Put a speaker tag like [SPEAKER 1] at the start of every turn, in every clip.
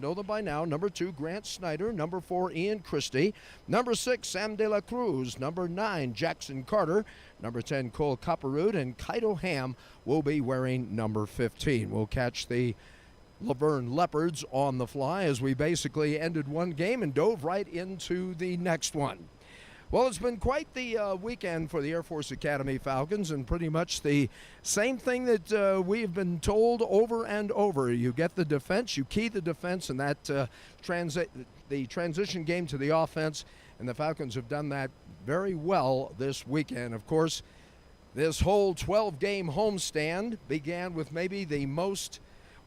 [SPEAKER 1] Know them by now. Number 2, Grant Snyder. Number 4, Ian Christie. Number 6, Sam De La Cruz. Number 9, Jackson Carter. Number 10, Cole Copperroot. And Kaito Ham will be wearing number 15. We'll catch the LaVerne Leopards on the fly as we basically ended one game and dove right into the next one. Well, it's been quite the weekend for the Air Force Academy Falcons, and pretty much the same thing that we've been told over and over. You get the defense, you key the defense, and that the transition game to the offense, and the Falcons have done that very well this weekend. Of course, this whole 12-game homestand began with maybe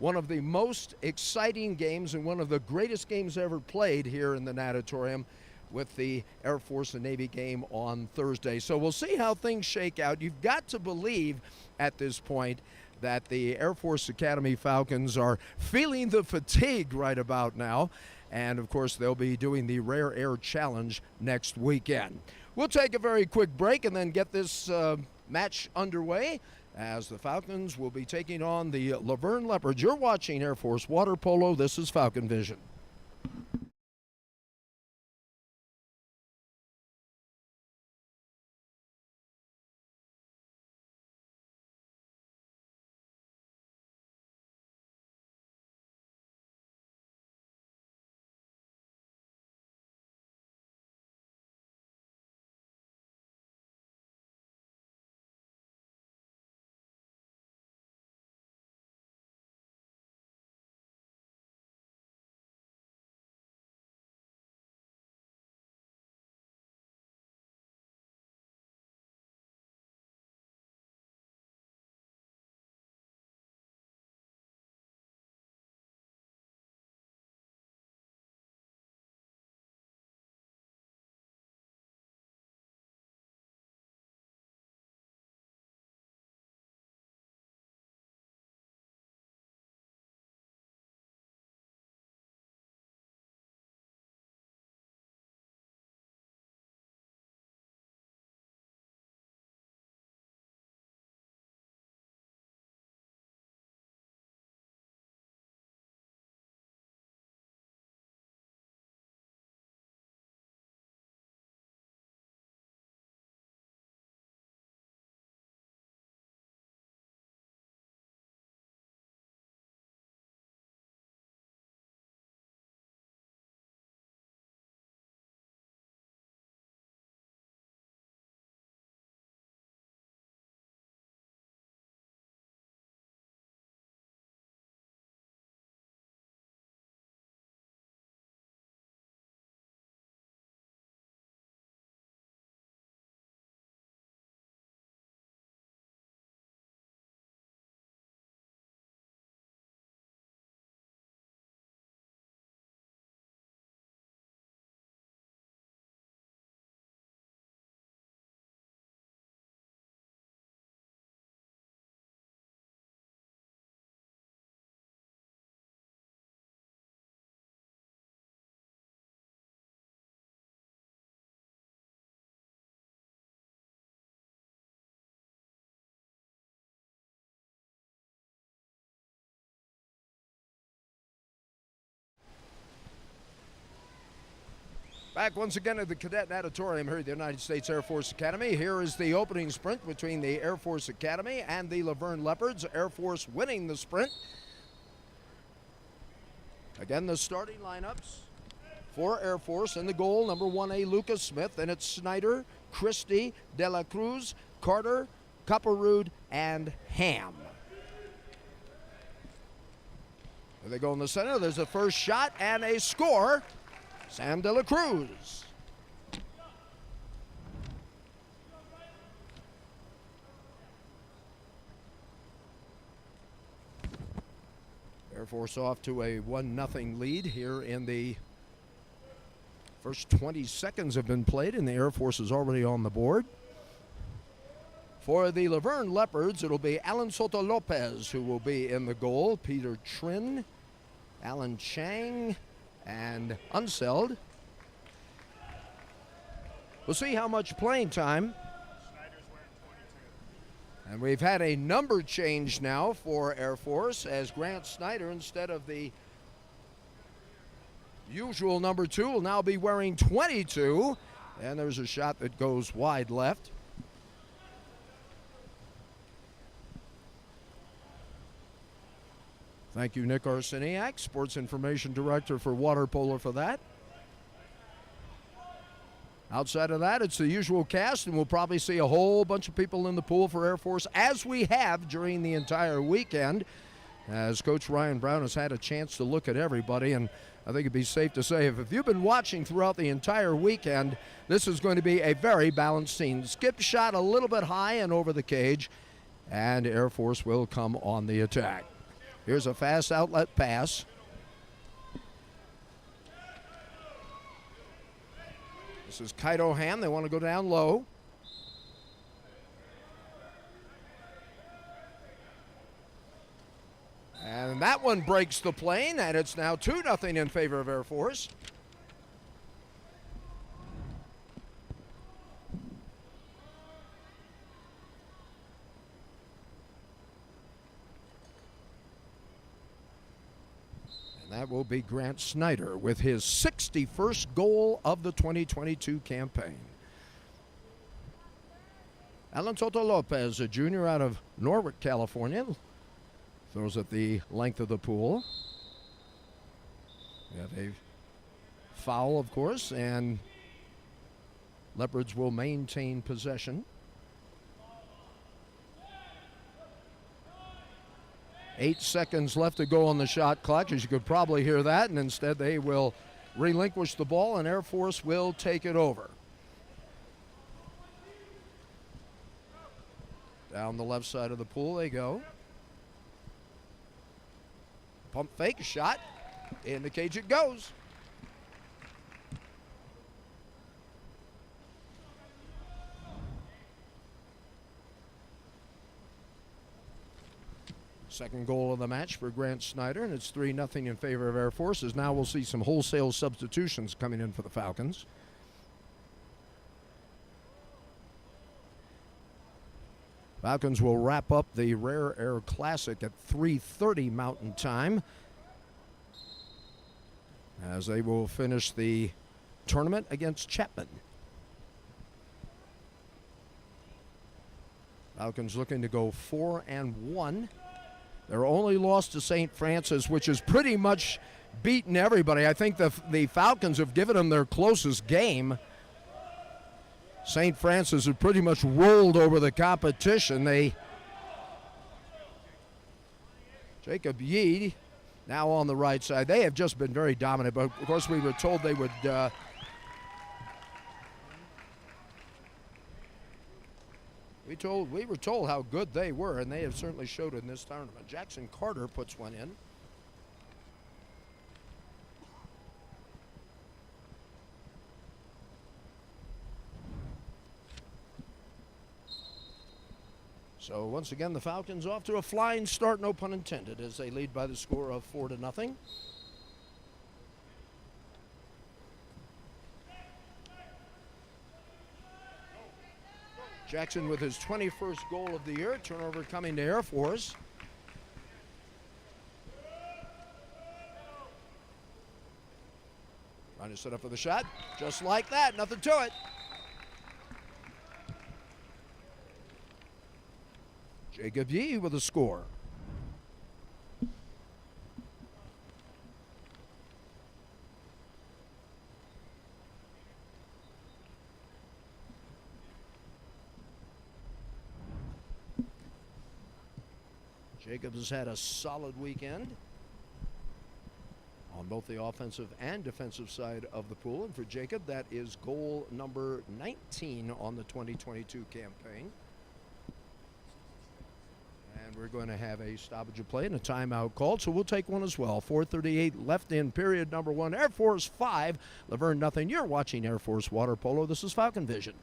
[SPEAKER 1] one of the most exciting games and one of the greatest games ever played here in the Natatorium, with the Air Force and Navy game on Thursday. So we'll see how things shake out. You've got to believe at this point that the Air Force Academy Falcons are feeling the fatigue right about now. And of course, they'll be doing the Rare Air Challenge next weekend. We'll take a very quick break and then get this match underway as the Falcons will be taking on the LaVerne Leopards. You're watching Air Force Water Polo. This is Falcon Vision. Back once again at the Cadet Natatorium here at the United States Air Force Academy. Here is the opening sprint between the Air Force Academy and the LaVerne Leopards. Air Force winning the sprint. Again, the starting lineups for Air Force. In the goal, number 1A, Lucas Smith. And it's Snyder, Christie, De La Cruz, Carter, Copperroot, and Ham. There they go in the center. There's a first shot and a score. Sam De La Cruz. Air Force off to a 1-0 lead here in the first 20 seconds have been played, and the Air Force is already on the board. For the LaVerne Leopards, it'll be Alan Soto Lopez who will be in the goal. Peter Trin, Alan Chang, and Unseld. We'll see how much playing time. And we've had a number change now for Air Force as Grant Snyder, instead of the Usual number 2 will now be wearing 22. And there's a shot that goes wide left. Thank you, Nick Arseniak, Sports Information Director for Water Polo, for that. Outside of that, it's the usual cast, and we'll probably see a whole bunch of people in the pool for Air Force, as we have during the entire weekend, as Coach Ryan Brown has had a chance to look at everybody. And I think it'd be safe to say, if you've been watching throughout the entire weekend, this is going to be a very balanced scene. Skip shot a little bit high and over the cage, and Air Force will come on the attack. Here's a fast outlet pass. This is Kaido Ham. They want to go down low. And that one breaks the plane, and it's now 2-0 in favor of Air Force. And that will be Grant Snyder with his 61st goal of the 2022 campaign. Alan Toto Lopez, a junior out of Norwood, California, throws at the length of the pool. We have a foul, of course, and Leopards will maintain possession. 8 seconds left to go on the shot clock, as you could probably hear that, and instead they will relinquish the ball, and Air Force will take it over. Down the left side of the pool they go. Pump fake, shot, in the cage it goes. Second goal of the match for Grant Snyder, and it's 3-0 in favor of Air Force, as now we'll see some wholesale substitutions coming in for the Falcons. Falcons will wrap up the Rare Air Classic at 3:30 Mountain Time, as they will finish the tournament against Chapman. Falcons looking to go 4-1. Their only loss to St. Francis, which has pretty much beaten everybody. I think the Falcons have given them their closest game. St. Francis have pretty much rolled over the competition. Jacob Yee now on the right side. They have just been very dominant, but of course we were told they would we were told how good they were, and they have certainly showed it in this tournament. Jackson Carter puts one in. So once again, the Falcons off to a flying start, no pun intended, as they lead by the score of 4-0. Jackson with his 21st goal of the year. Turnover coming to Air Force. Trying to set up for the shot. Just like that, nothing to it. Jacob Yee with a score. Jacobs has had a solid weekend on both the offensive and defensive side of the pool. And for Jacob, that is goal number 19 on the 2022 campaign. And we're going to have a stoppage of play and a timeout called, so we'll take one as well. 4:38 left in period number 1. Air Force 5, LaVerne nothing. You're watching Air Force Water Polo. This is Falcon Vision.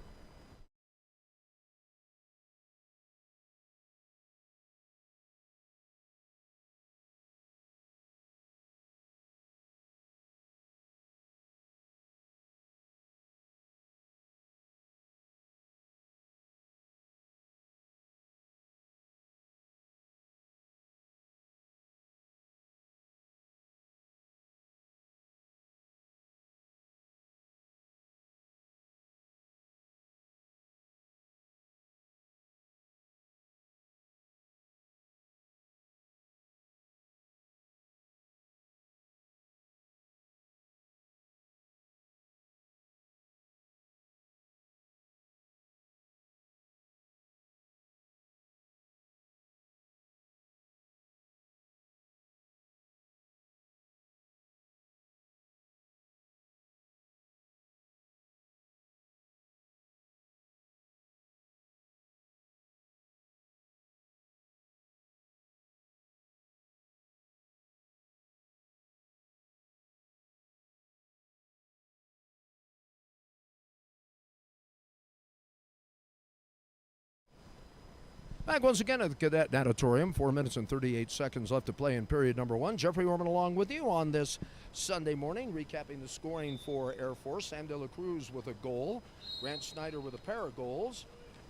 [SPEAKER 1] Back once again at the Cadet Natatorium. 4 minutes and 38 seconds left to play in period number one. Jeffrey Orman along with you on this Sunday morning, recapping the scoring for Air Force. Sam De La Cruz with a goal. Grant Snyder with a pair of goals.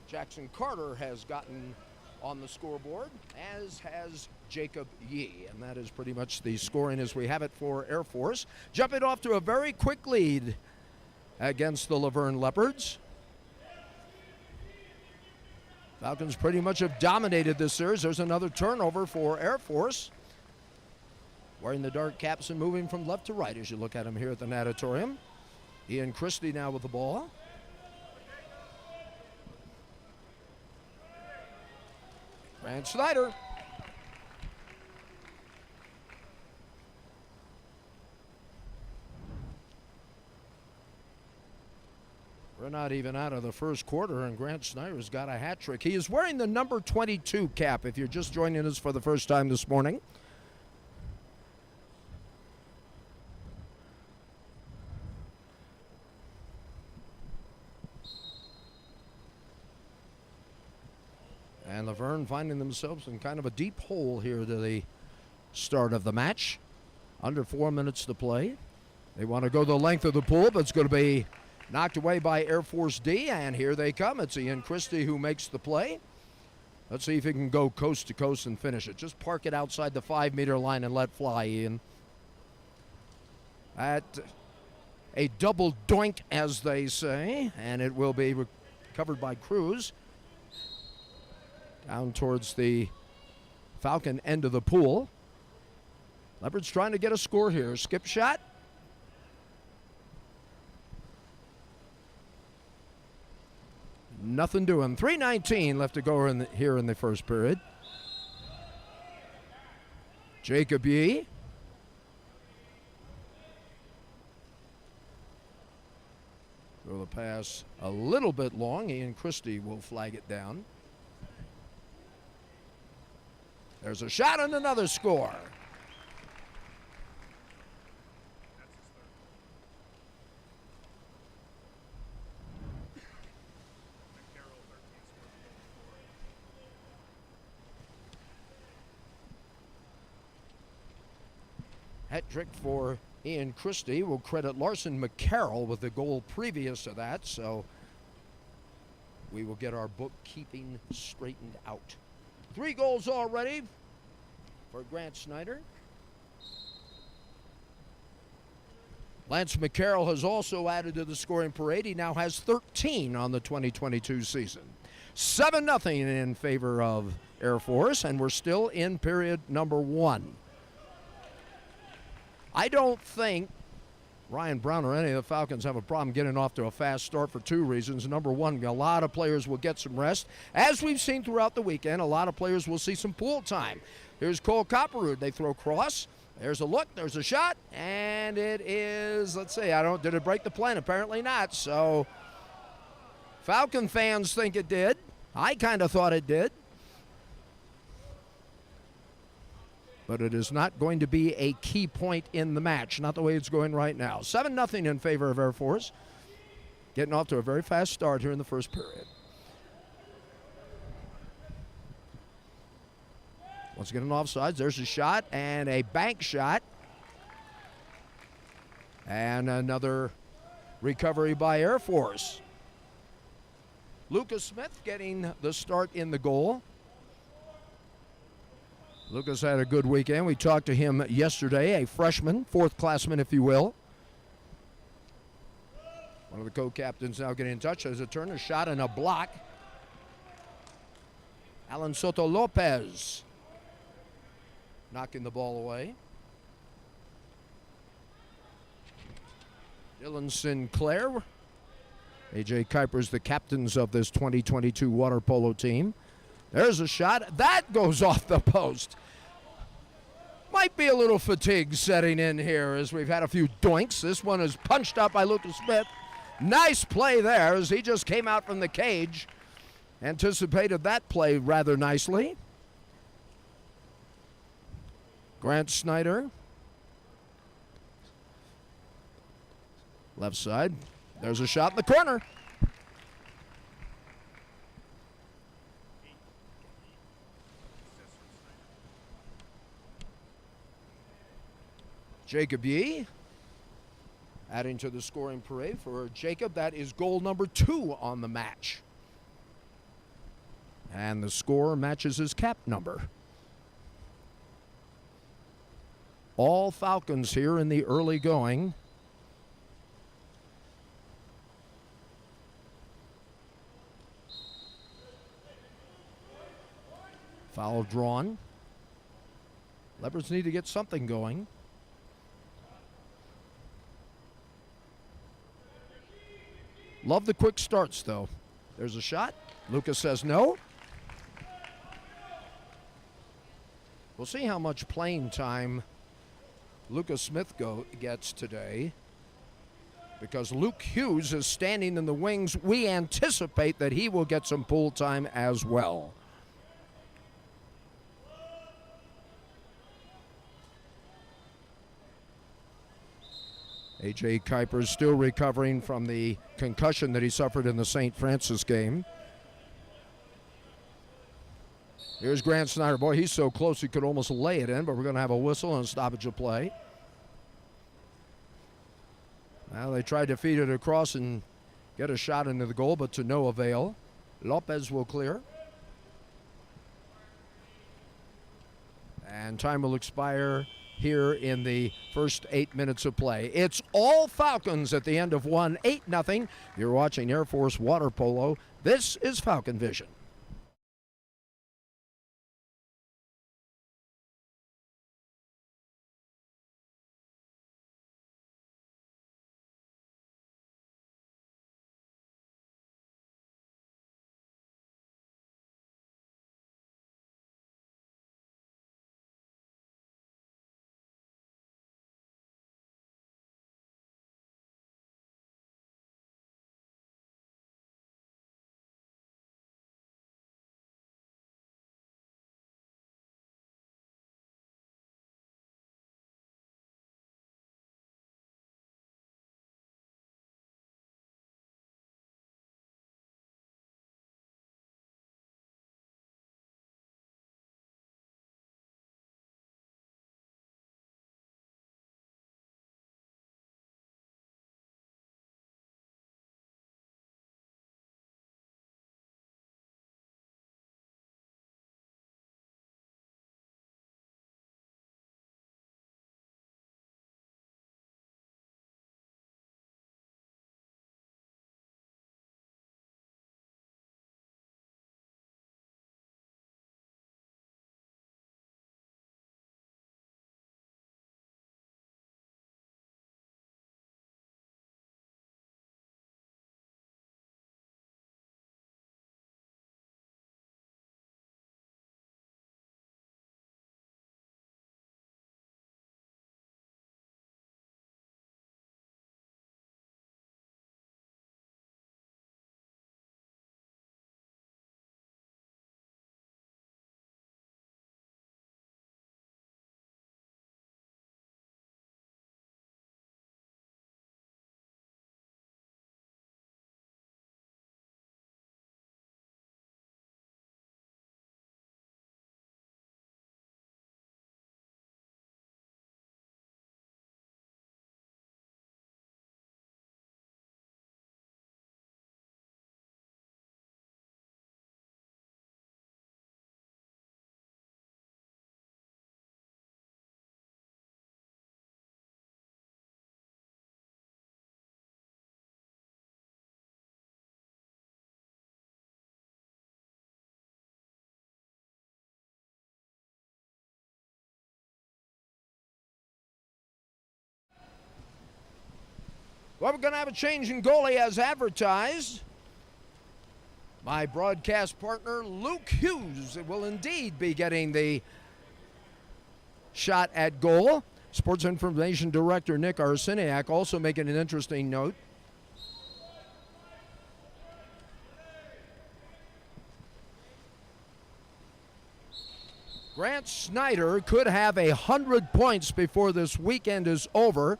[SPEAKER 1] Jackson Carter has gotten on the scoreboard, as has Jacob Yee. And that is pretty much the scoring as we have it for Air Force. Jumping off to a very quick lead against the LaVerne Leopards. Falcons pretty much have dominated this series. There's another turnover for Air Force. Wearing the dark caps and moving from left to right as you look at him here at the Natatorium. Ian Christie now with the ball. Grant Snyder. We're not even out of the first quarter, and Grant Snyder's got a hat trick. He is wearing the number 22 cap, if you're just joining us for the first time this morning. And LaVerne finding themselves in kind of a deep hole here to the start of the match. Under 4 minutes to play. They want to go the length of the pool, but it's going to be knocked away by Air Force D, and here they come. It's Ian Christie who makes the play. Let's see if he can go coast to coast and finish it. Just park it outside the 5-meter line and let fly, Ian. At a double doink, as they say, and it will be recovered by Cruz. Down towards the Falcon end of the pool. Leopards trying to get a score here. Skip shot. Nothing doing. 3:19 left to go here in the first period. Jacob Yee. Throw the pass a little bit long. Ian Christie will flag it down. There's a shot and another score. Hat trick for Ian Christie. Will credit Larson McCarroll with the goal previous to that, so we will get our bookkeeping straightened out. 3 goals already for Grant Snyder. Lance McCarroll has also added to the scoring parade. He now has 13 on the 2022 season. 7-0 in favor of Air Force, and we're still in period number 1. I don't think Ryan Brown or any of the Falcons have a problem getting off to a fast start for 2 reasons. Number one, a lot of players will get some rest. As we've seen throughout the weekend, a lot of players will see some pool time. Here's Cole Copperwood. They throw cross. There's a look. There's a shot. And it is, let's see, did it break the plane? Apparently not. So Falcon fans think it did. I kind of thought it did. But it is not going to be a key point in the match, not the way it's going right now. 7-0 in favor of Air Force. Getting off to a very fast start here in the first period. Once again, an offsides. There's a shot and a bank shot. And another recovery by Air Force. Lucas Smith getting the start in the goal. Lucas had a good weekend. We talked to him yesterday, a freshman, 4th-classman, if you will. One of the co-captains now getting in touch. There's a turn, a shot, and a block. Alan Soto Lopez knocking the ball away. Dylan Sinclair. A.J. Kuiper's the captains of this 2022 water polo team. There's a shot. That goes off the post. Might be a little fatigue setting in here as we've had a few doinks. This one is punched out by Lucas Smith. Nice play there as he just came out from the cage. Anticipated that play rather nicely. Grant Snyder. Left side. There's a shot in the corner. Jacob Yee adding to the scoring parade for Jacob. That is goal number 2 on the match. And the score matches his cap number. All Falcons here in the early going. Foul drawn. Leopards need to get something going. Love the quick starts, though. There's a shot. Lucas says no. We'll see how much playing time Lucas Smith gets today. Because Luke Hughes is standing in the wings, we anticipate that he will get some pool time as well. A.J. Kuiper is still recovering from the concussion that he suffered in the St. Francis game. Here's Grant Snyder. Boy, he's so close he could almost lay it in, but we're going to have a whistle and a stoppage of play. Well, they tried to feed it across and get a shot into the goal, but to no avail. Lopez will clear. And time will expire here in the first 8 minutes of play. It's all Falcons at the end of 8-0. You're watching Air Force Water Polo. This is Falcon Vision. Well, we're going to have a change in goalie as advertised. My broadcast partner, Luke Hughes, will indeed be getting the shot at goal. Sports Information Director Nick Arseniak also making an interesting note. Grant Snyder could have 100 points before this weekend is over,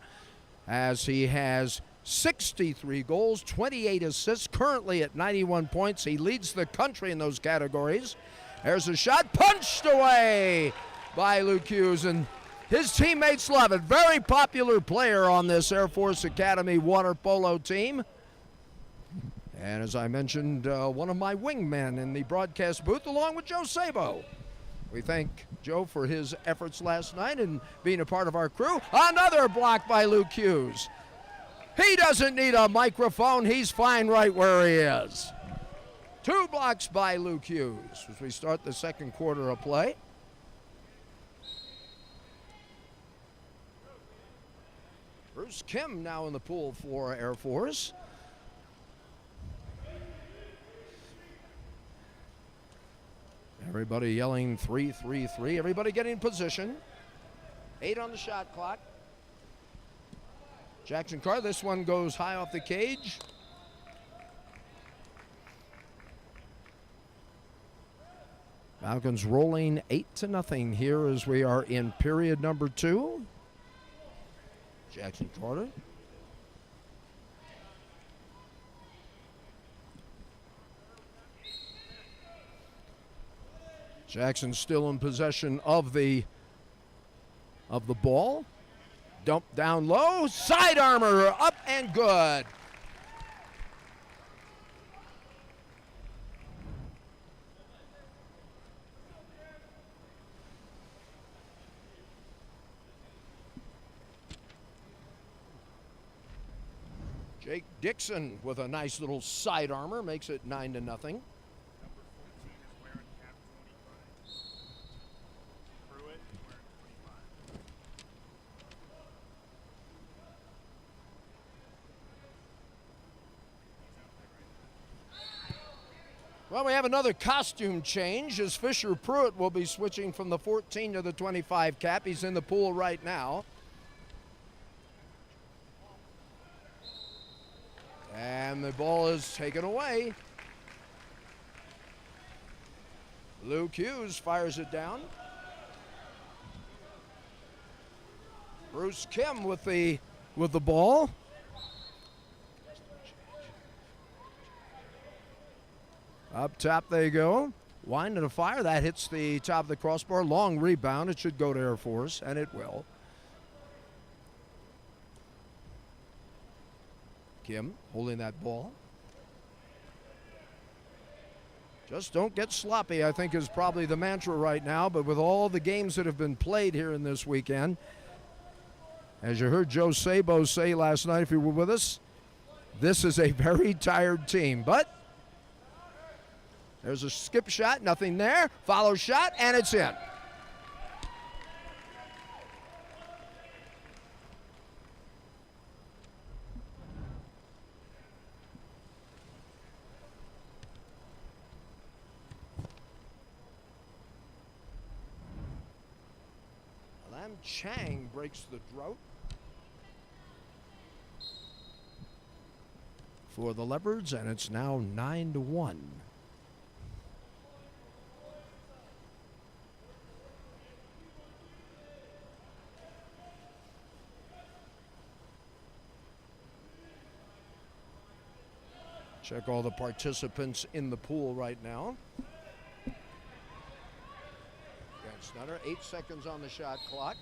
[SPEAKER 1] as he has 63 goals, 28 assists, currently at 91 points. He leads the country in those categories. There's a shot, punched away by Luke Hughes, and His teammates love it. Very popular player on this Air Force Academy water polo team. And as I mentioned, one of my wingmen in the broadcast booth along with Joe Sabo. We thank Joe for his efforts last night and being a part of our crew. Another block by Luke Hughes. He doesn't need a microphone. He's fine right where he is. 2 blocks by Luke Hughes as we start the second quarter of play. Bruce Kim now in the pool for Air Force. Everybody yelling 3, 3, 3. Everybody getting in position. 8 on the shot clock. Jackson Carr, this one goes high off the cage. Falcons rolling 8-0 here as we are in period number 2. Jackson Carter. Jackson still in possession of the ball. Dump down low, side armor up and good. Jake Dixon with a nice little side armor makes it 9-0. Well, we have another costume change as Fisher Pruitt will be switching from the 14 to the 25 cap. He's in the pool right now. And the ball is taken away. Luke Hughes fires it down. Bruce Kim with the ball. Up top they go. Wind and a fire. That hits the top of the crossbar. Long rebound. It should go to Air Force, and it will. Kim holding that ball. Just don't get sloppy, I think, is probably the mantra right now. But with all the games that have been played here in this weekend, as you heard Joe Sabo say last night, if you were with us, this is a very tired team. But there's a skip shot, nothing there. Follow shot, and it's in. Lam Chang breaks the drought for the Leopards, and it's now 9-1. Check all the participants in the pool right now. Grant Snutter, 8 seconds on the shot clock.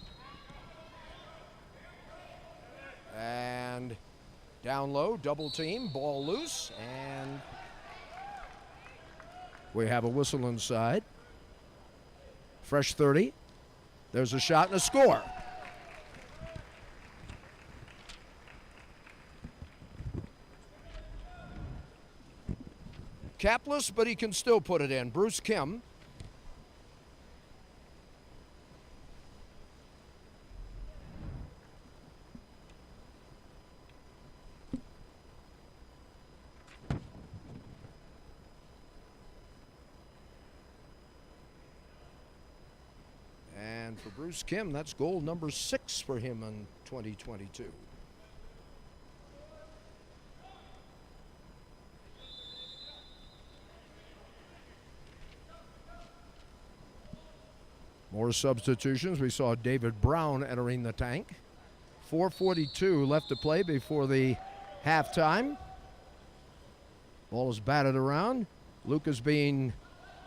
[SPEAKER 1] And down low, double team, ball loose, and we have a whistle inside. Fresh 30. There's a shot and a score. Capless, but he can still put it in. Bruce Kim. And for Bruce Kim, that's goal number 6 for him in 2022. More substitutions. We saw David Brown entering the tank. 4:42 left to play before the halftime. Ball is batted around. Luke is being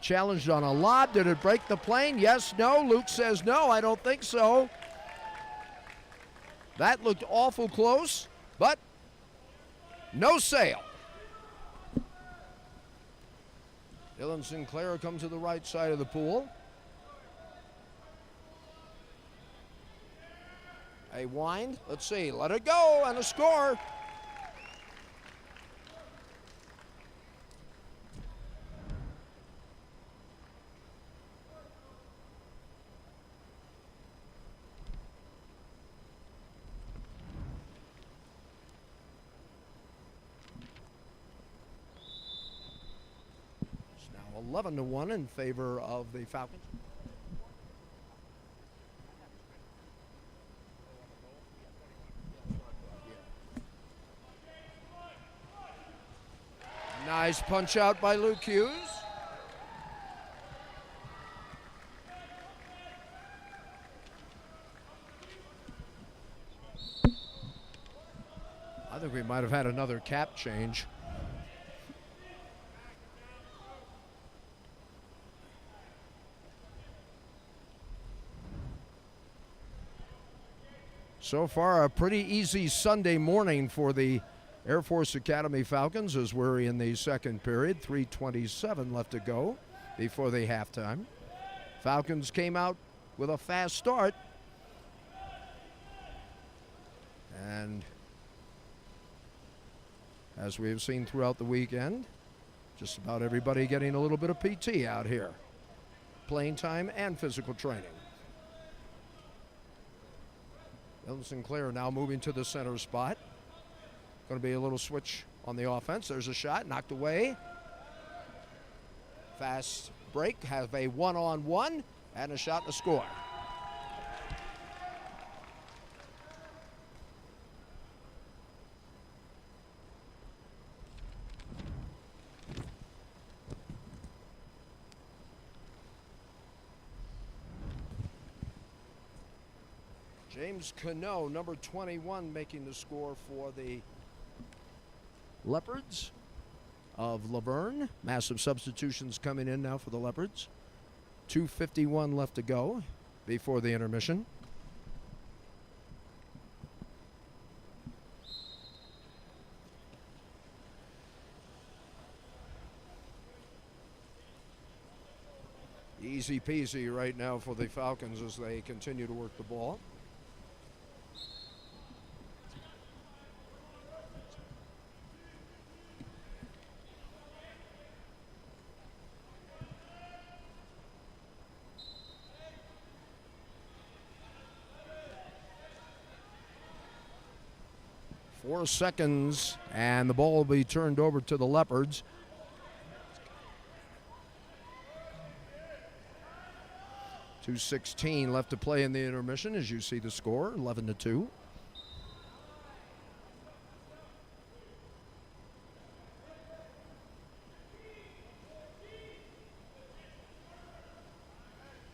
[SPEAKER 1] challenged on a lob. Did it break the plane? Yes, no. Luke says no, I don't think so. That looked awful close, but no sail. Dylan Sinclair comes to the right side of the pool. A wind, let's see, let it go, and a score. It's now 11-1 in favor of the Falcons. Nice punch out by Luke Hughes. I think we might have had another cap change. So far, a pretty easy Sunday morning for the Air Force Academy Falcons as we're in the second period. 3:27 left to go before the halftime. Falcons came out with a fast start. And as we have seen throughout the weekend, just about everybody getting a little bit of PT out here. Playing time and physical training. Dylan Sinclair now moving to the center spot. Going to be a little switch on the offense. There's a shot, knocked away. Fast break, have a one-on-one, and a shot to score. James Cano, number 21, making the score for the Leopards of LaVerne. Massive substitutions coming in now for the Leopards. 2:51 left to go before the intermission. Easy peasy right now for the Falcons as they continue to work the ball. Four seconds, and the ball will be turned over to the Leopards. .216 left to play in the intermission as you see the score, 11-2.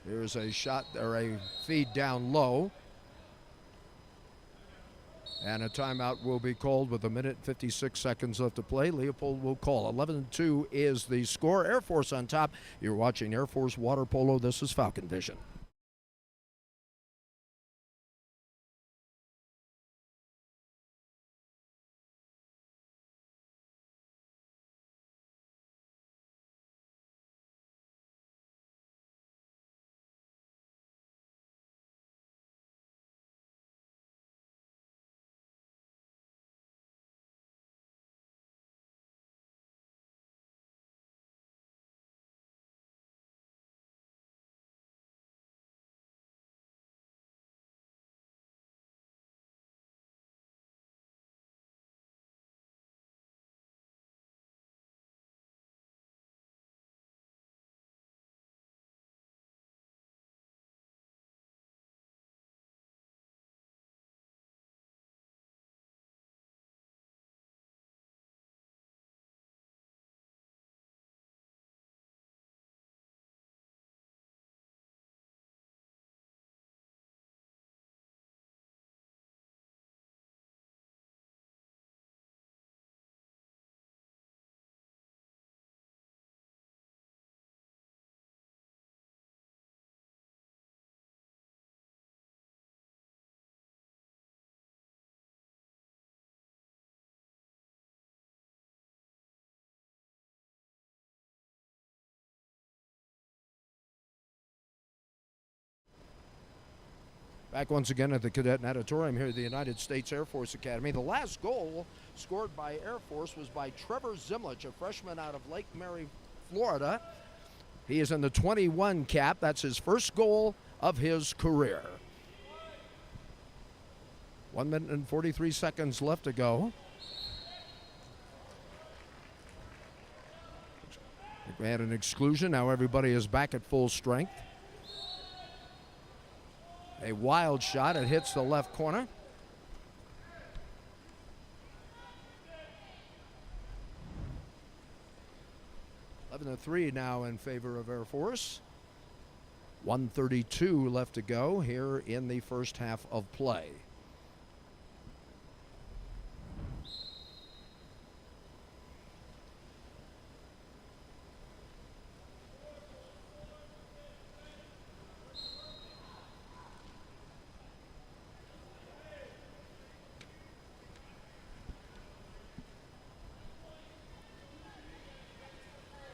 [SPEAKER 1] There's a shot or a feed down low. And a timeout will be called with 1:56 left to play. Leopold will call. 11-2 is the score. Air Force on top. You're watching Air Force Water Polo. This is Falcon Vision. Back once again at the Cadet Natatorium here at the United States Air Force Academy. The last goal scored by Air Force was by Trevor Zimlich, a freshman out of Lake Mary, Florida. He is in the 21 cap. That's his first goal of his career. 1 minute and 43 seconds left to go. We had an exclusion. Now everybody is back at full strength. A wild shot. It hits the left corner. Eleven to 3 now in favor of Air Force. 1:32 left to go here in the first half of play.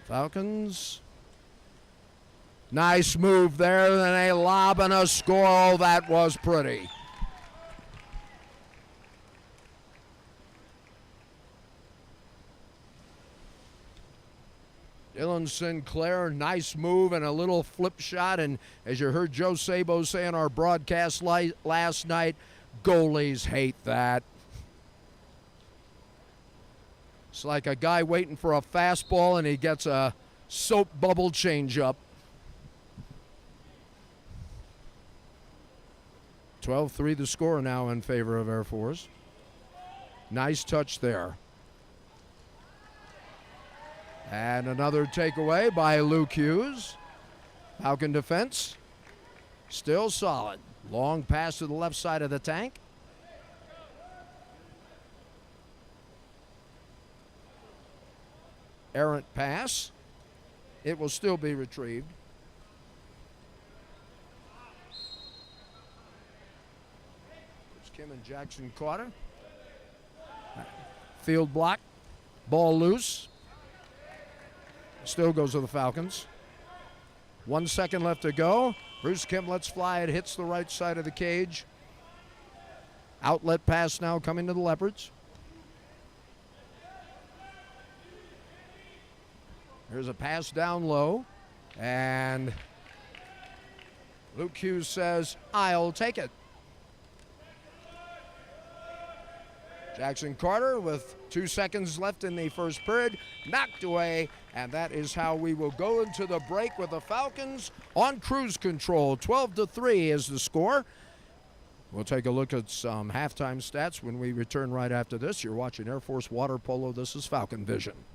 [SPEAKER 1] Falcons. Nice move there, then a lob and a score. Oh, that was pretty. Dylan Sinclair, nice move and a little flip shot. And as you heard Joe Sabo say on our broadcast last night, goalies hate that. It's like a guy waiting for a fastball and he gets a soap bubble changeup. 12-3 the score now in favor of Air Force. Nice touch there. And another takeaway by Luke Hughes. Falcon defense still solid. Long pass to the left side of the tank. Errant pass. It will still be retrieved. It's Kim and Jackson Carter. Field block. Ball loose. Still goes to the Falcons. 1 second left to go. Bruce Kim lets fly. It hits the right side of the cage. Outlet pass now coming to the Leopards. Here's a pass down low, and Luke Hughes says, "I'll take it." Jackson Carter with 2 seconds left in the first period, knocked away, and that is how we will go into the break with the Falcons on cruise control. 12-3 is the score. We'll take a look at some halftime stats when we return right after this. You're watching Air Force Water Polo. This is Falcon Vision.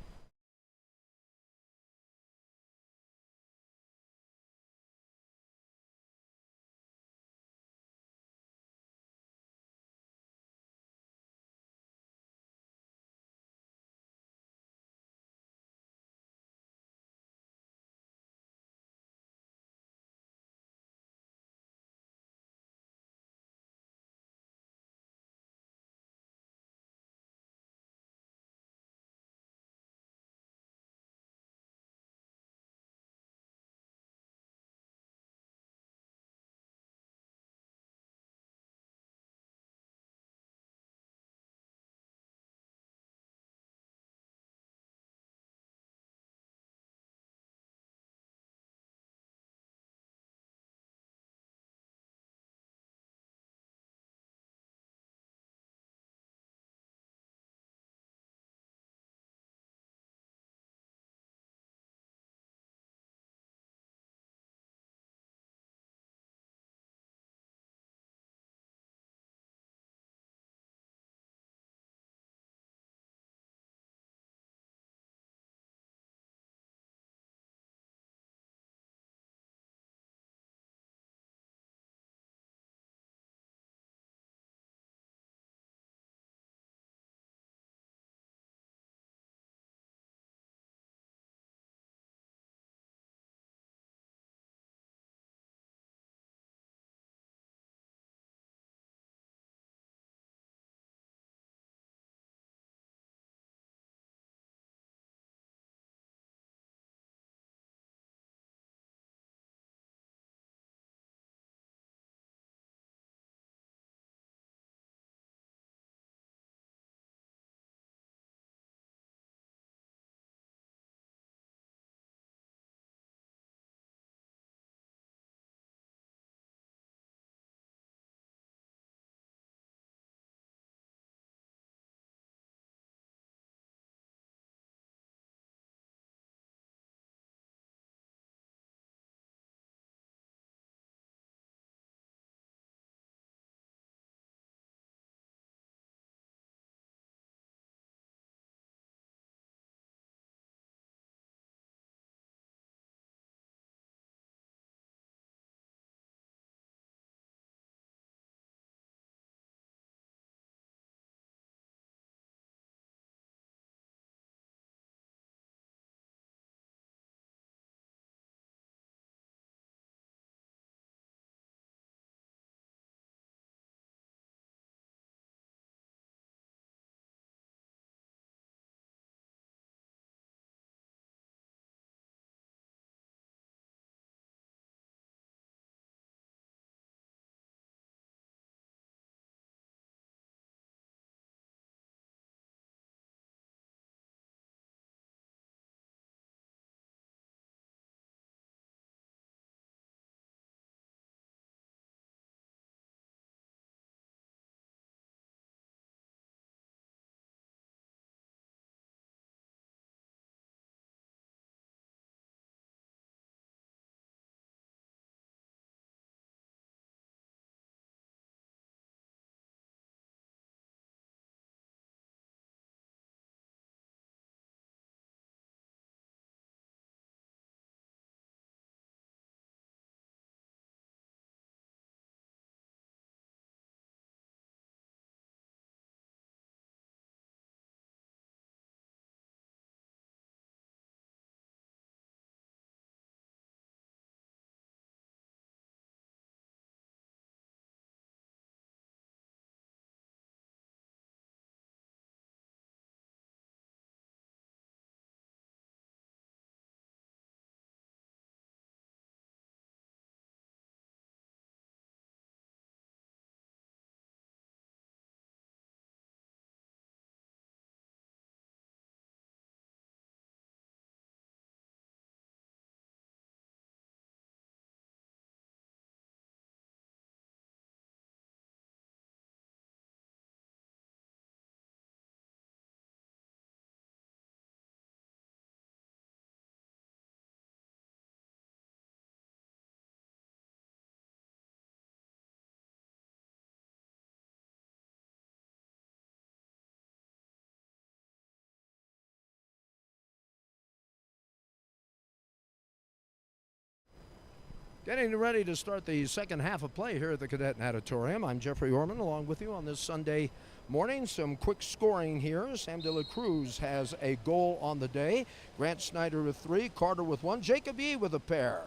[SPEAKER 1] Getting ready to start the second half of play here at the Cadet Natatorium. I'm Jeffrey Orman along with you on this Sunday morning. Some quick scoring here. Sam De La Cruz has a goal on the day. Grant Snyder with 3, Carter with 1, Jacob Yee with a pair.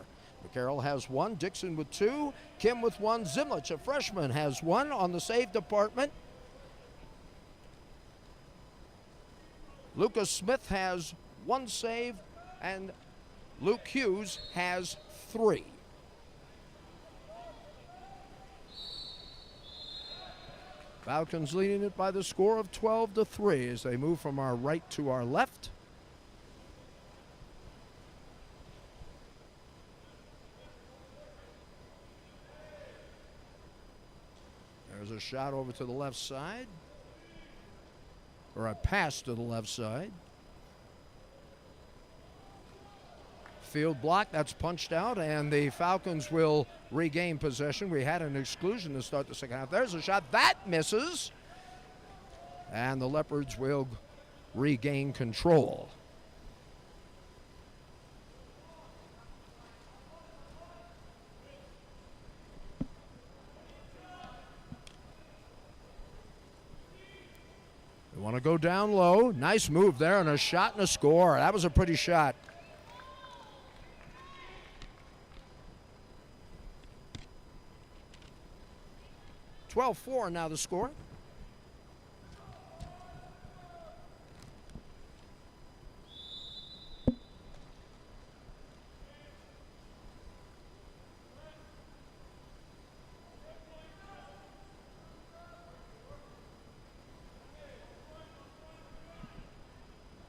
[SPEAKER 1] McCarroll has 1, Dixon with 2, Kim with 1, Zimlich, a freshman, has 1 on the save department. Lucas Smith has 1 save, and Luke Hughes has 3. Falcons leading it by the score of 12-3 as they move from our right to our left. There's a shot over to the left side, or a pass to the left side. Field block, that's punched out, and the Falcons will regain possession. We had an exclusion to start the second half. There's a shot, that misses, and the Leopards will regain control. We want to go down low. Nice move there, and a shot and a score. That was a pretty shot. (12-4) now the score.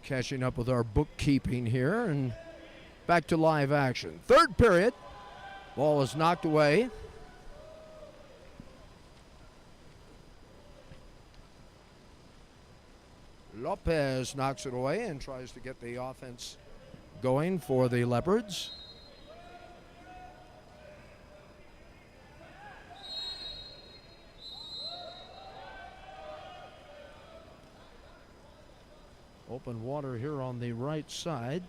[SPEAKER 1] Catching up with our bookkeeping here and back to live action. Third period. Ball is knocked away. Lopez knocks it away and tries to get the offense going for the Leopards. Open water here on the right side.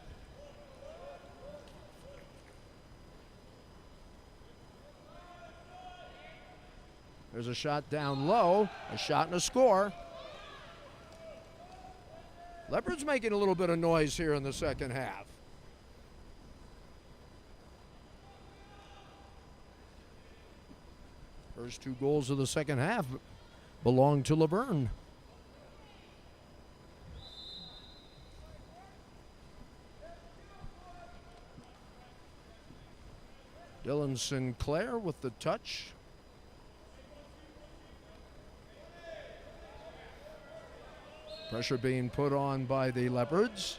[SPEAKER 1] There's a shot down low, a shot and a score. Leopards making a little bit of noise here in the second half. First 2 goals of the second half belong to LaVerne. Dylan Sinclair with the touch. Pressure being put on by the Leopards.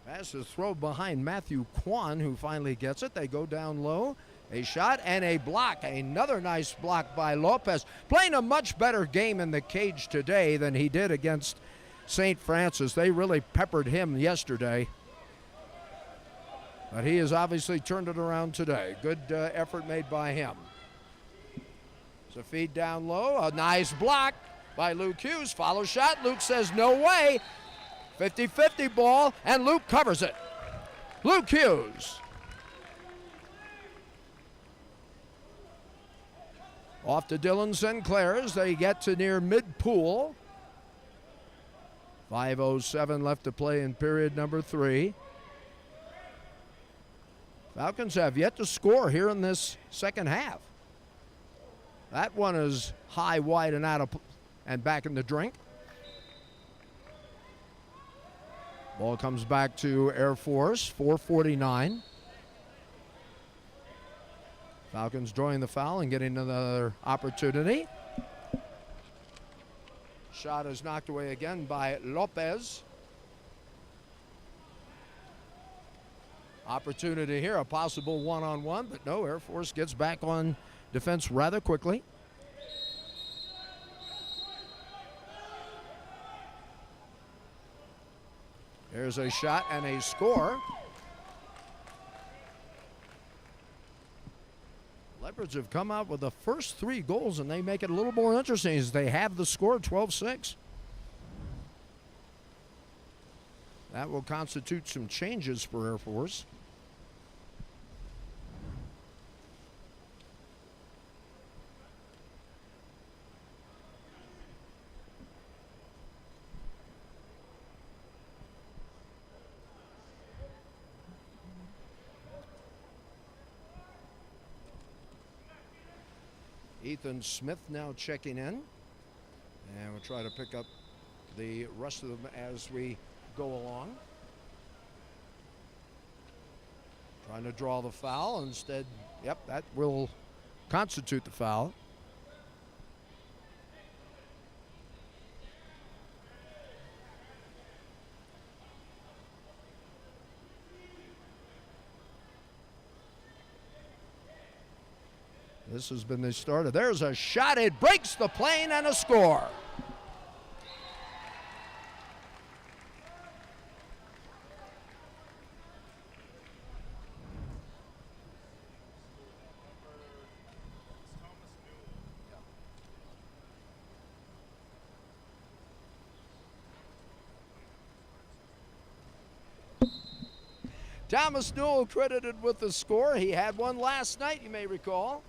[SPEAKER 1] Pass is thrown behind Matthew Kwan, who finally gets it. They go down low. A shot and a block. Another nice block by Lopez. Playing a much better game in the cage today than he did against St. Francis. They really peppered him yesterday. But he has obviously turned it around today. Good effort made by him. A feed down low, a nice block by Luke Hughes. Follow shot, Luke says no way. 50-50 ball, and Luke covers it. Luke Hughes. Off to Dylan Sinclair as they get to near mid-pool. 5:07 left to play in period number 3. Falcons have yet to score here in this second half. That one is high, wide, and out of and back in the drink. Ball comes back to Air Force. 4:49. Falcons drawing the foul and getting another opportunity. Shot is knocked away again by Lopez. Opportunity here, a possible one-on-one, but no, Air Force gets back on defense rather quickly. There's a shot and a score. Leopards have come out with the first 3 goals, and they make it a little more interesting as they have the score 12-6. That will constitute some changes for Air Force. Ethan Smith now checking in. And we'll try to pick up the rest of them as we go along. Trying to draw the foul. Instead, yep, that will constitute the foul. This has been the start. There's a shot. It breaks the plane and a score. Thomas Newell credited with the score. He had one last night, you may recall.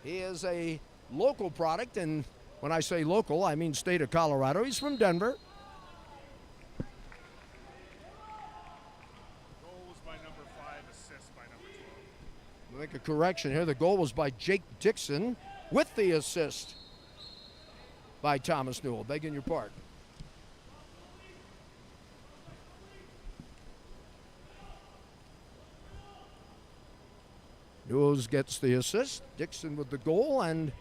[SPEAKER 1] He is a local product, and when I say local, I mean state of Colorado. He's from Denver.
[SPEAKER 2] Goal was by number 5, assist by number 12.
[SPEAKER 1] We'll make a correction here. The goal was by Jake Dixon with the assist by Thomas Newell. Begging your pardon. Newells gets the assist. Dixon with the goal, and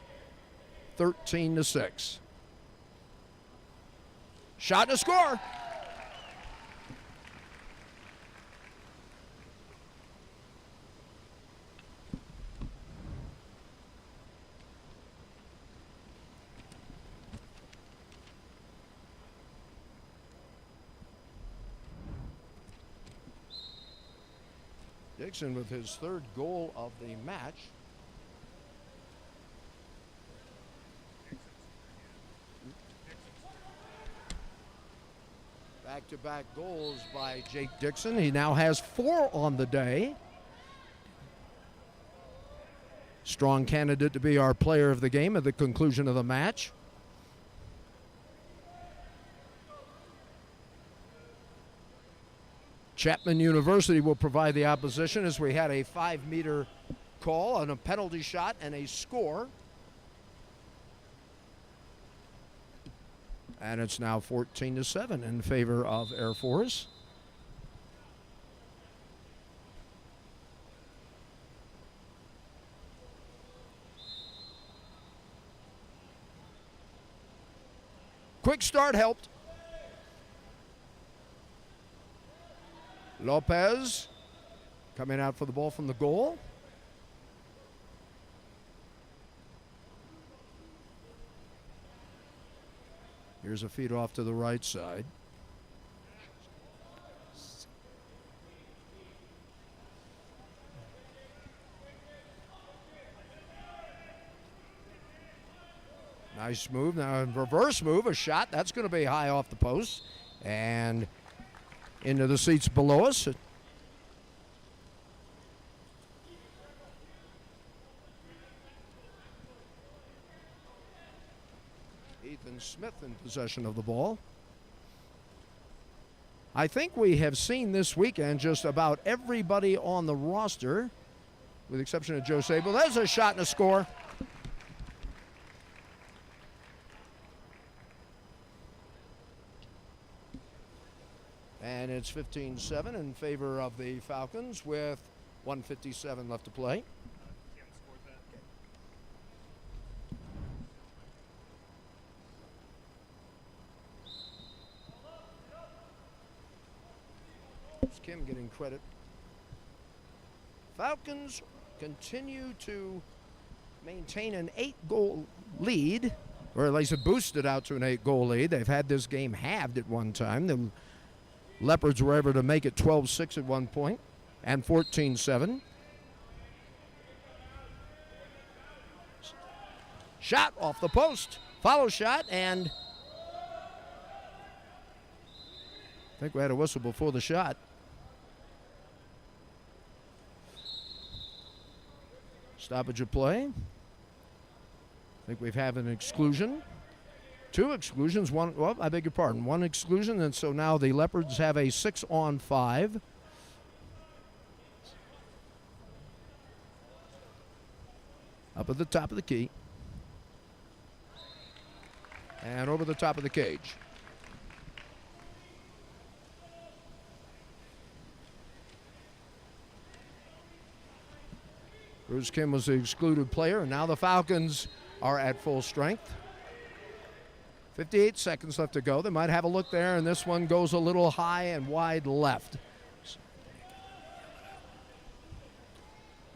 [SPEAKER 1] 13-6. Shot and a score. Dixon with his third goal of the match. Back-to-back goals by Jake Dixon. He now has 4 on the day. Strong candidate to be our player of the game at the conclusion of the match. Chapman University will provide the opposition as we had a 5-meter call on a penalty shot and a score. And it's now 14-7 in favor of Air Force. Quick start helped. Lopez coming out for the ball from the goal. Here's a feed off to the right side. Nice move. Now a reverse move, a shot. That's going to be high off the post and into the seats below us. Ethan Smith in possession of the ball. I think we have seen this weekend just about everybody on the roster, with the exception of Joe Sable. There's a shot and a score. And it's 15-7 in favor of the Falcons with 1:57 left to play. It's Kim getting credit. Falcons continue to maintain an 8-goal lead, or at least it boosted out to an 8-goal lead. They've had this game halved at one time. The Leopards were able to make it 12-6 at one point and 14-7. Shot off the post. Follow shot, and think we had a whistle before the shot. Stoppage of play. I think we've had an exclusion. 2 exclusions, I beg your pardon, 1 exclusion, and so now the Leopards have a 6-on-5. Up at the top of the key. And over the top of the cage. Bruce Kim was the excluded player, and now the Falcons are at full strength. 58 seconds left to go. They might have a look there, and this one goes a little high and wide left.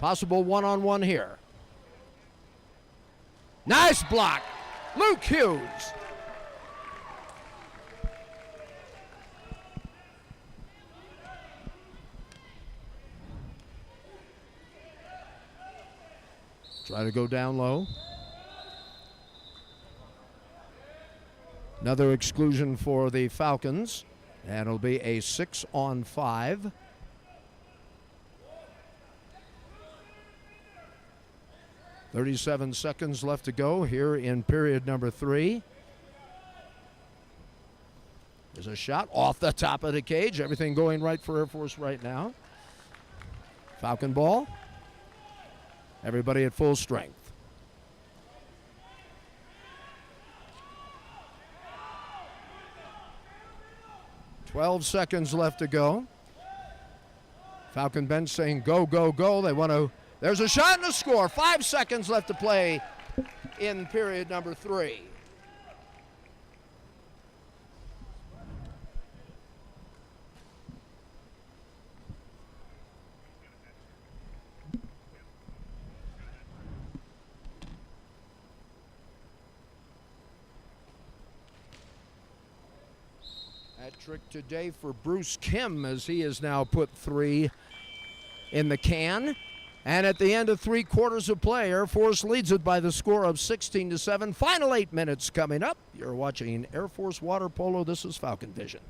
[SPEAKER 1] Possible one-on-one here. Nice block, Luke Hughes. Try to go down low. Another exclusion for the Falcons, and it'll be a 6-on-5. .37 seconds left to go here in period number 3. There's a shot off the top of the cage. Everything going right for Air Force right now. Falcon ball. Everybody at full strength. 12 seconds left to go. Falcon bench saying go, go, go. They want to. There's a shot and a score. 5 seconds left to play in period number 3. That trick today for Bruce Kim, as he has now put 3 in the can. And at the end of 3 quarters of play, Air Force leads it by the score of 16-7. Final 8 minutes coming up. You're watching Air Force Water Polo. This is Falcon Vision.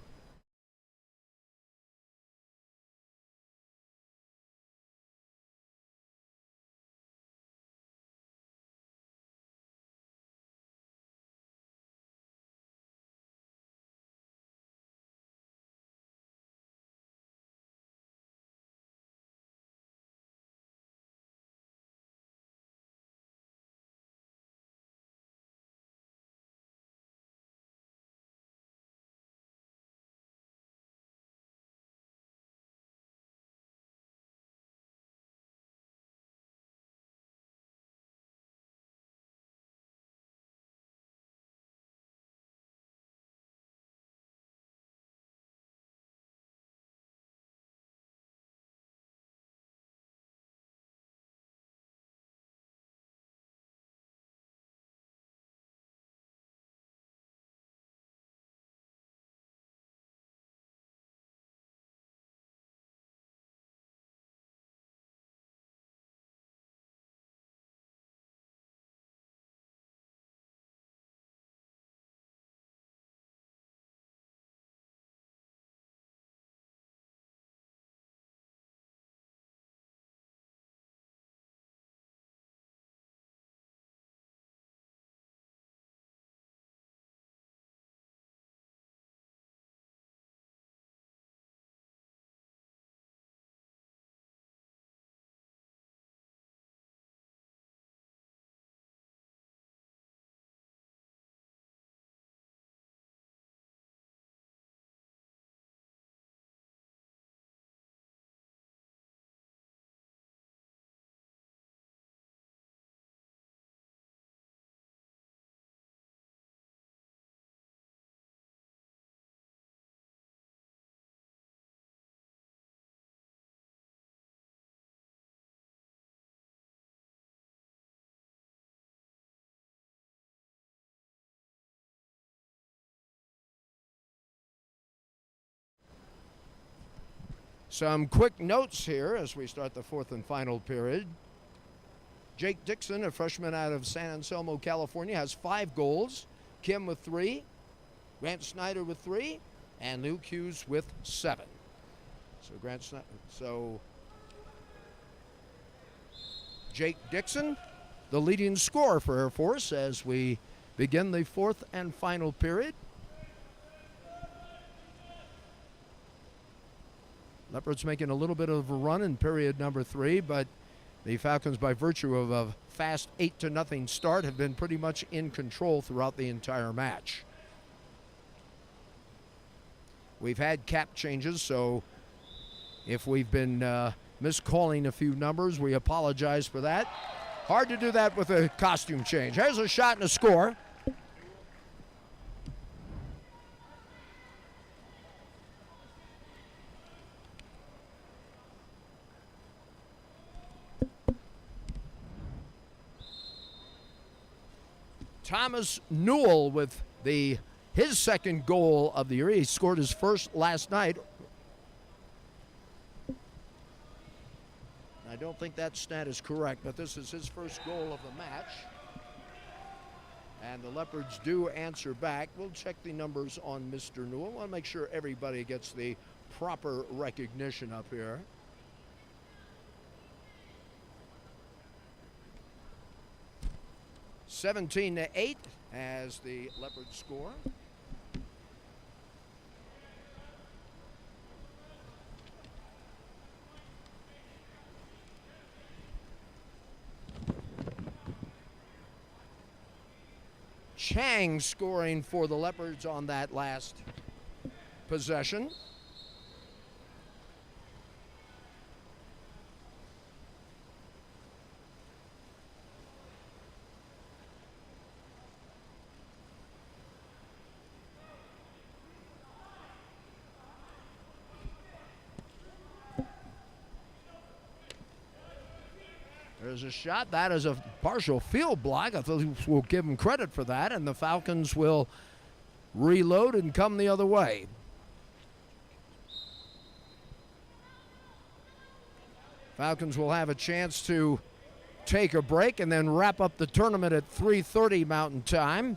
[SPEAKER 1] Some quick notes here as we start the 4th and final period. Jake Dixon, a freshman out of San Anselmo, California, has 5 goals. Kim with 3. Grant Snyder with 3. and Luke Hughes with 7. So Jake Dixon, the leading scorer for Air Force as we begin the 4th and final period. Leopards making a little bit of a run in period number 3, but the Falcons, by virtue of a fast 8-0 start, have been pretty much in control throughout the entire match. We've had cap changes, so if we've been miscalling a few numbers, we apologize for that. Hard to do that with a costume change. Here's a shot and a score. Thomas Newell with his second goal of the year. He scored his first last night. I don't think that stat is correct, but this is his first goal of the match. And the Leopards do answer back. We'll check the numbers on Mr. Newell. I want to make sure everybody gets the proper recognition up here. (17-8) as the Leopards score. Chang scoring for the Leopards on that last possession. There's a shot. That is a partial field block. I think we'll give them credit for that, and the Falcons will reload and come the other way. Falcons will have a chance to take a break and then wrap up the tournament at 3:30 Mountain Time.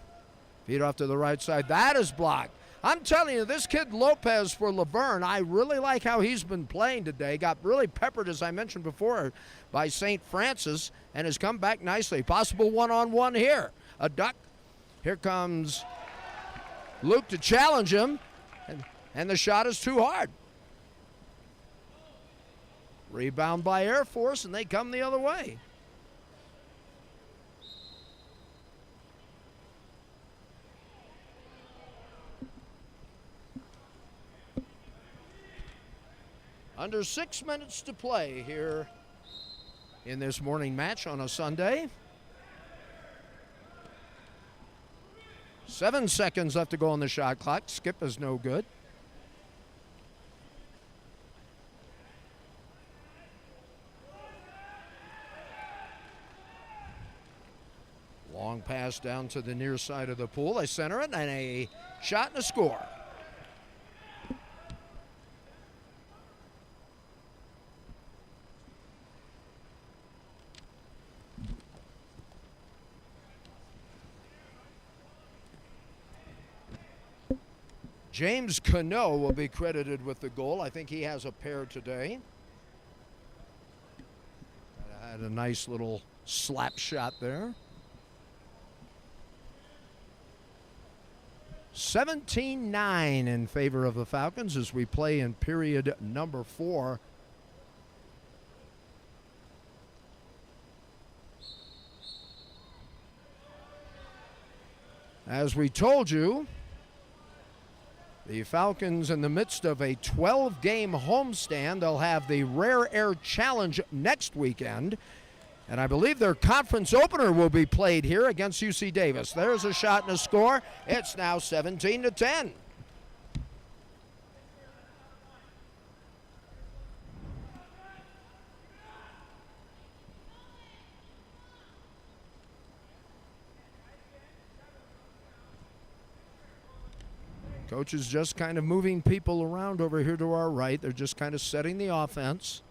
[SPEAKER 1] Feed off to the right side. That is blocked. I'm telling you, this kid Lopez for LaVerne, I really like how he's been playing today. Got really peppered, as I mentioned before, by St. Francis and has come back nicely. Possible one-on-one here. A duck. Here comes Luke to challenge him, and the shot is too hard. Rebound by Air Force, and they come the other way. Under 6 minutes to play here in this morning match on a Sunday. 7 seconds left to go on the shot clock. Skip is no good. Long pass down to the near side of the pool. They center it, and a shot and a score. James Cano will be credited with the goal. I think he has a pair today. Had a nice little slap shot there. 17-9 in favor of the Falcons as we play in period number 4. As we told you, the Falcons in the midst of a 12-game homestand. They'll have the Rare Air Challenge next weekend. And I believe their conference opener will be played here against UC Davis. There's a shot and a score. It's now 17-10. Coach is just kind of moving people around over here to our right. They're just kind of setting the offense.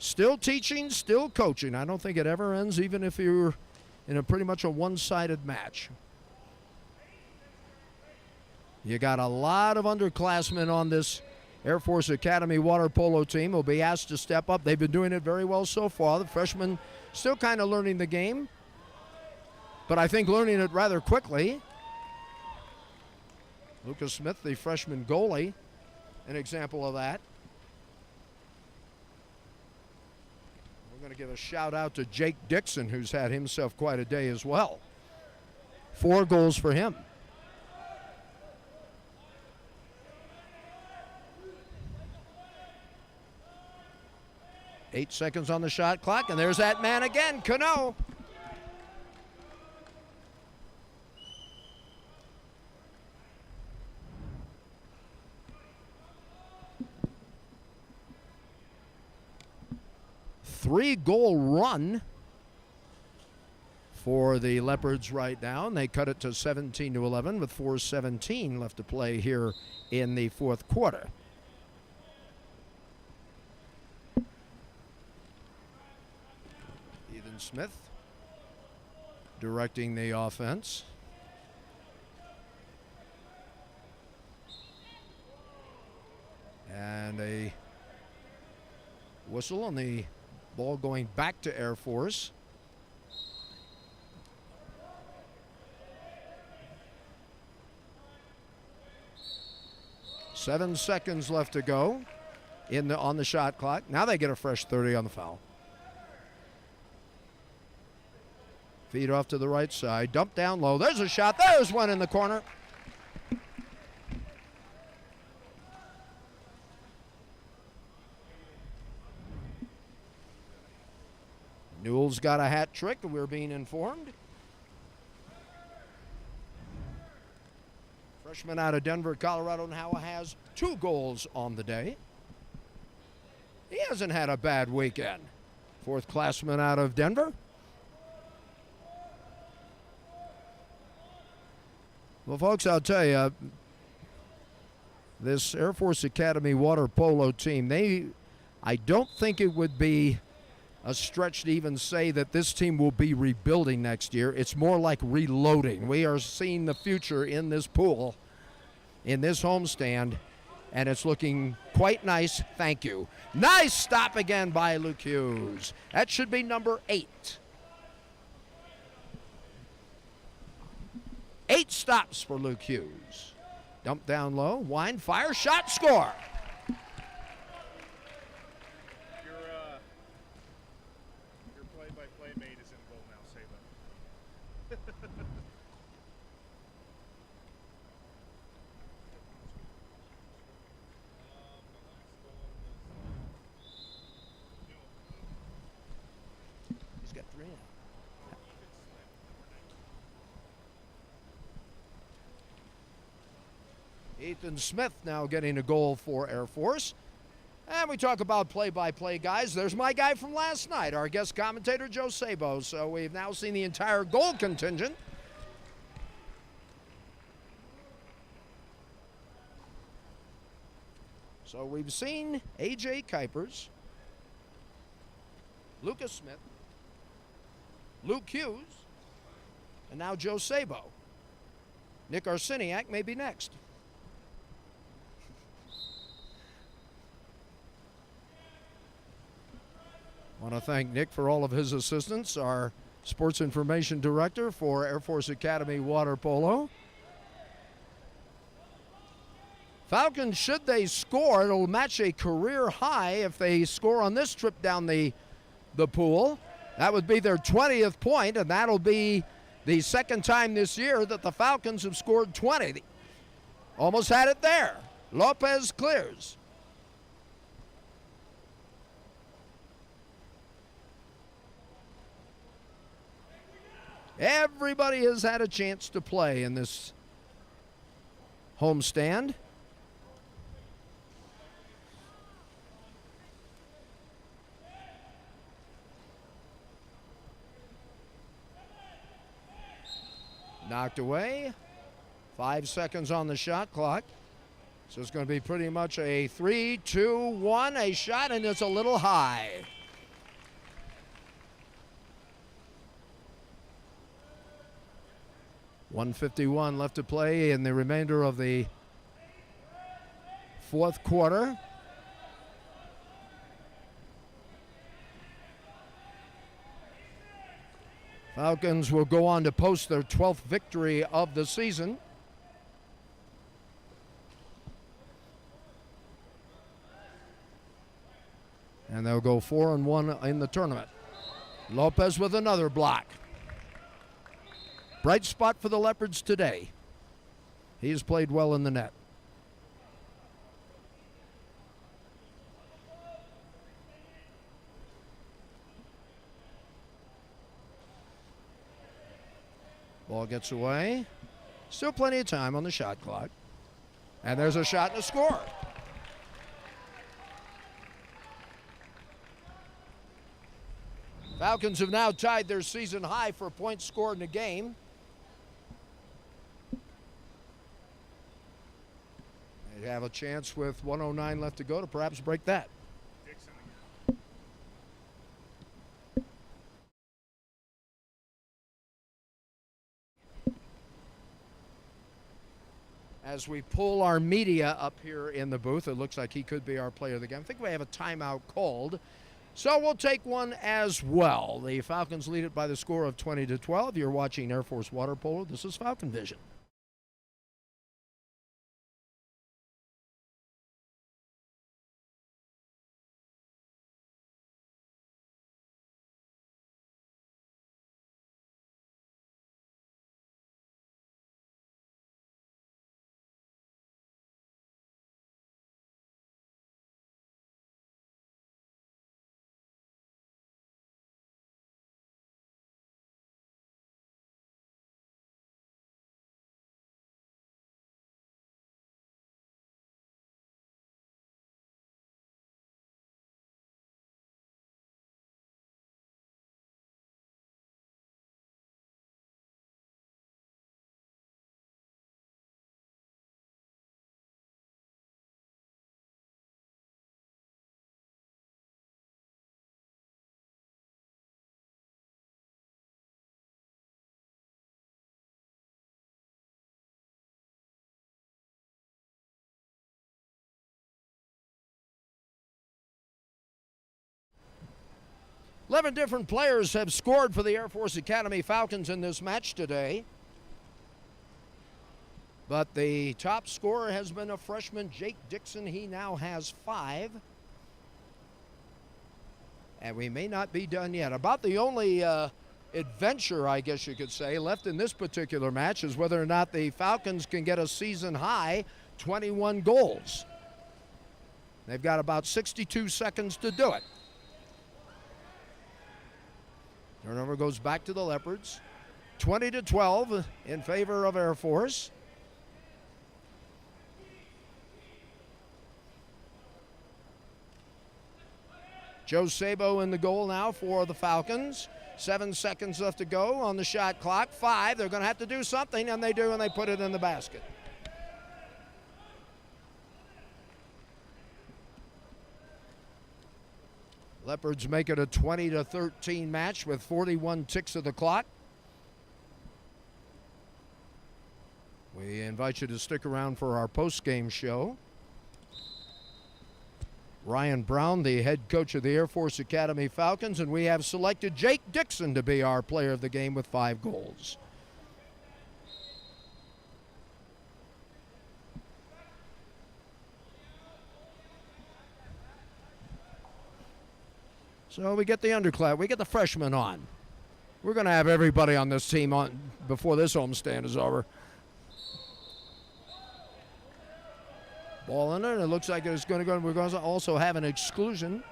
[SPEAKER 1] Still teaching, still coaching. I don't think it ever ends, even if you're in a pretty much a one-sided match. You got a lot of underclassmen on this Air Force Academy water polo team will be asked to step up. They've been doing it very well so far. The freshmen still kind of learning the game, but I think learning it rather quickly. Lucas Smith, the freshman goalie, an example of that. We're going to give a shout out to Jake Dixon, who's had himself quite a day as well. 4 goals for him. Eight seconds on the shot clock, and there's that man again, Cano. Three-goal run for the Leopards right now, and they cut it to 17-11 with 4:17 left to play here in the fourth quarter. Ethan Smith directing the offense. And a whistle on the ball going back to Air Force. Seven seconds left to go on the shot clock. Now they get a fresh 30 on the foul. Feed off to the right side. Dump down low. There's a shot. There's one in the corner. Newell's got a hat trick, we're being informed. Freshman out of Denver, Colorado now has 2 goals on the day. He hasn't had a bad weekend. Fourth classman out of Denver. Well, folks, I'll tell you, this Air Force Academy water polo team, I don't think it would be a stretch to even say that this team will be rebuilding next year. It's more like reloading. We are seeing the future in this pool, in this homestand, and it's looking quite nice. Thank you. Nice stop again by Luke Hughes. That should be number 8. 8 stops for Luke Hughes. Dump down low, wind, fire, shot, score.
[SPEAKER 2] Your play-by-play mate is in goal now, Saba.
[SPEAKER 1] He's got 3 in. Ethan Smith now getting a goal for Air Force. And we talk about play-by-play guys. There's my guy from last night, our guest commentator, Joe Sabo. So we've now seen the entire goal contingent. So we've seen A.J. Kuipers, Lucas Smith, Luke Hughes, and now Joe Sabo. Nick Arseniak may be next. I want to thank Nick for all of his assistance, our sports information director for Air Force Academy Water Polo. Falcons, should they score, it'll match a career high if they score on this trip down the pool. That would be their 20th point, and that'll be the second time this year that the Falcons have scored 20. Almost had it there. Lopez clears. Everybody has had a chance to play in this homestand. Knocked away. 5 seconds on the shot clock. So it's going to be pretty much a 3, 2, 1, a shot, and it's a little high. 1:51 left to play in the remainder of the fourth quarter. Falcons will go on to post their 12th victory of the season. And they'll go 4-1 in the tournament. Lopez with another block. Bright spot for the Leopards today. He's played well in the net. Ball gets away. Still plenty of time on the shot clock. And there's a shot and a score. Falcons have now tied their season high for points scored in a game. They have a chance with 1:09 left to go to perhaps break that.
[SPEAKER 2] Dixon again.
[SPEAKER 1] As we pull our media up here in the booth, it looks like he could be our player of the game. I think we have a timeout called, so we'll take one as well. The Falcons lead it by the score of 20-12. You're watching Air Force Water Polo. This is Falcon Vision. Eleven different players have scored for the Air Force Academy Falcons in this match today. But the top scorer has been a freshman, Jake Dixon. He now has 5. And we may not be done yet. About the only adventure, I guess you could say, left in this particular match is whether or not the Falcons can get a season high 21 goals. They've got about 62 seconds to do it. Turnover goes back to the Leopards. 20-12 in favor of Air Force. Joe Sabo in the goal now for the Falcons. 7 seconds left to go on the shot clock. 5. They're going to have to do something, and they do, and they put it in the basket. Leopards make it a 20-13 match with 41 ticks of the clock. We invite you to stick around for our post-game show. Ryan Brown, the head coach of the Air Force Academy Falcons, and we have selected Jake Dixon to be our player of the game with 5 goals. So we get the underclass, we get the freshmen on. We're going to have everybody on this team on before this homestand is over. Ball in it, and it looks like it's going to go. We're going to also have an exclusion.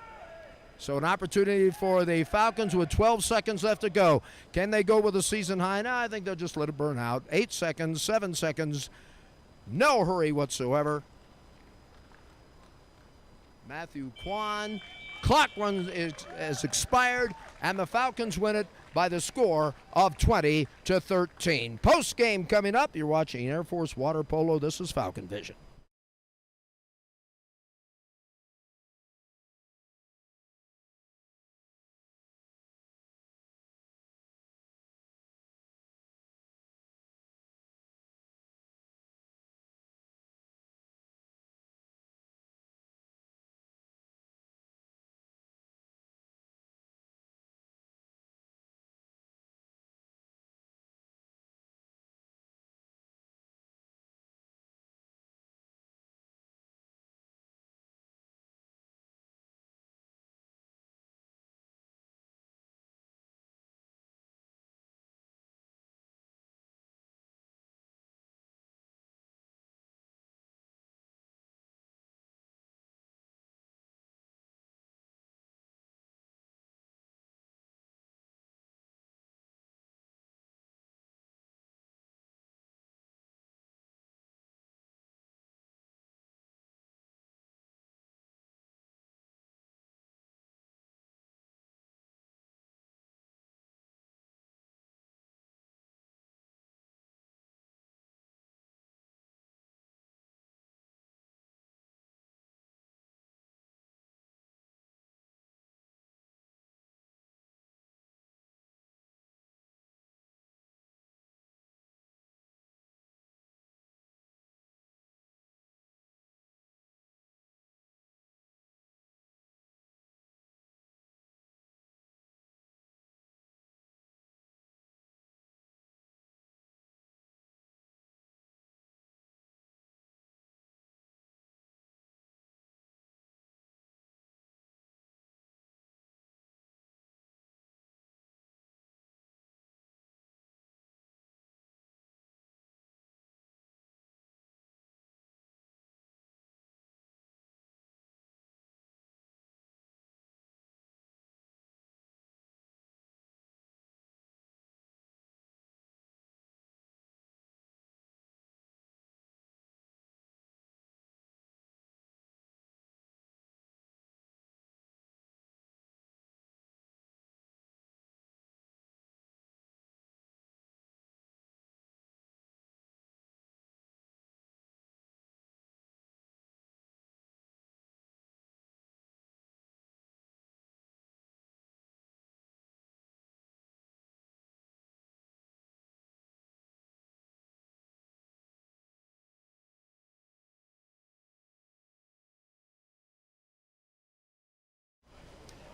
[SPEAKER 1] So an opportunity for the Falcons with 12 seconds left to go. Can they go with a season high? No, I think they'll just let it burn out. 8 seconds, 7 seconds. No hurry whatsoever. Matthew Kwan. Clock run is expired, and the Falcons win it by the score of 20-13. Post game coming up. You're watching Air Force Water Polo. This is Falcon Vision.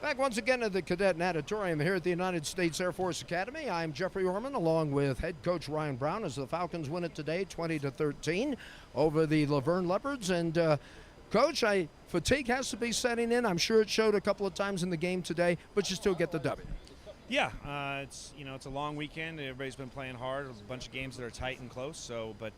[SPEAKER 1] Back once again at the Cadet Natatorium here at the United States Air Force Academy. I'm Jeffrey Orman along with head coach Ryan Brown as the Falcons win it today 20-13 over the LaVerne Leopards. And Coach, fatigue has to be setting in. I'm sure it showed a couple of times in the game today, but you still get the W.
[SPEAKER 3] Yeah, it's a long weekend. Everybody's been playing hard. There's a bunch of games that are tight and close. So, but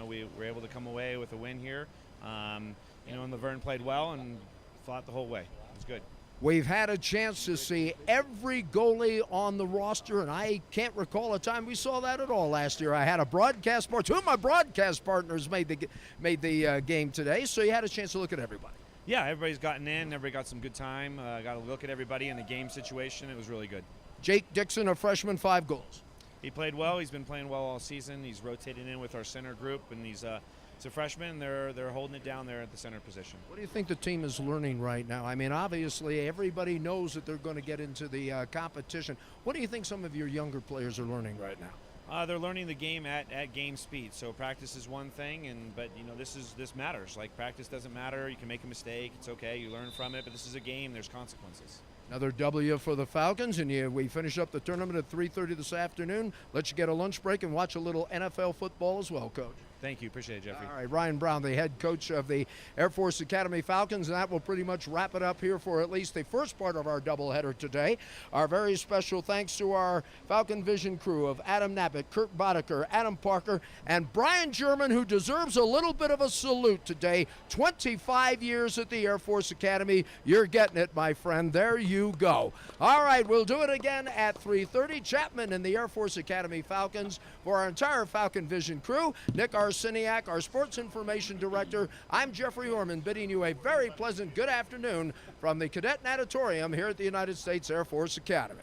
[SPEAKER 3] we were able to come away with a win here. And LaVerne played well and fought the whole way. It was good.
[SPEAKER 1] We've had a chance to see every goalie on the roster, and I can't recall a time we saw that at all last year. I had a broadcast partner. Two of my broadcast partners made the game today, so you had a chance to look at everybody.
[SPEAKER 3] Yeah, everybody's gotten in. Everybody got some good time. Got to look at everybody in the game situation. It was really good.
[SPEAKER 1] Jake Dixon, a freshman, 5 goals.
[SPEAKER 3] He played well. He's been playing well all season. He's rotating in with our center group, and he's a freshman. They're holding it down there at the center position.
[SPEAKER 1] What do you think the team is learning right now? I mean, obviously, everybody knows that they're going to get into the competition. What do you think some of your younger players are learning right now?
[SPEAKER 3] They're learning the game at game speed. So practice is one thing, but this matters. Like, practice doesn't matter. You can make a mistake. It's okay. You learn from it. But this is a game. There's consequences.
[SPEAKER 1] Another W for the Falcons, and we finish up the tournament at 3:30 this afternoon. Let you get a lunch break and watch a little NFL football as well, Coach.
[SPEAKER 3] Thank you. Appreciate it, Jeffrey.
[SPEAKER 1] All right, Ryan Brown, the head coach of the Air Force Academy Falcons, and that will pretty much wrap it up here for at least the first part of our doubleheader today. Our very special thanks to our Falcon Vision crew of Adam Nappett, Kurt Boddicker, Adam Parker, and Brian German, who deserves a little bit of a salute today. 25 years at the Air Force Academy. You're getting it, my friend. There you go. All right, we'll do it again at 3:30. Chapman and the Air Force Academy Falcons. For our entire Falcon Vision crew, Nick Arseniak, our sports information director, I'm Jeffrey Orman, bidding you a very pleasant good afternoon from the Cadet Natatorium here at the United States Air Force Academy.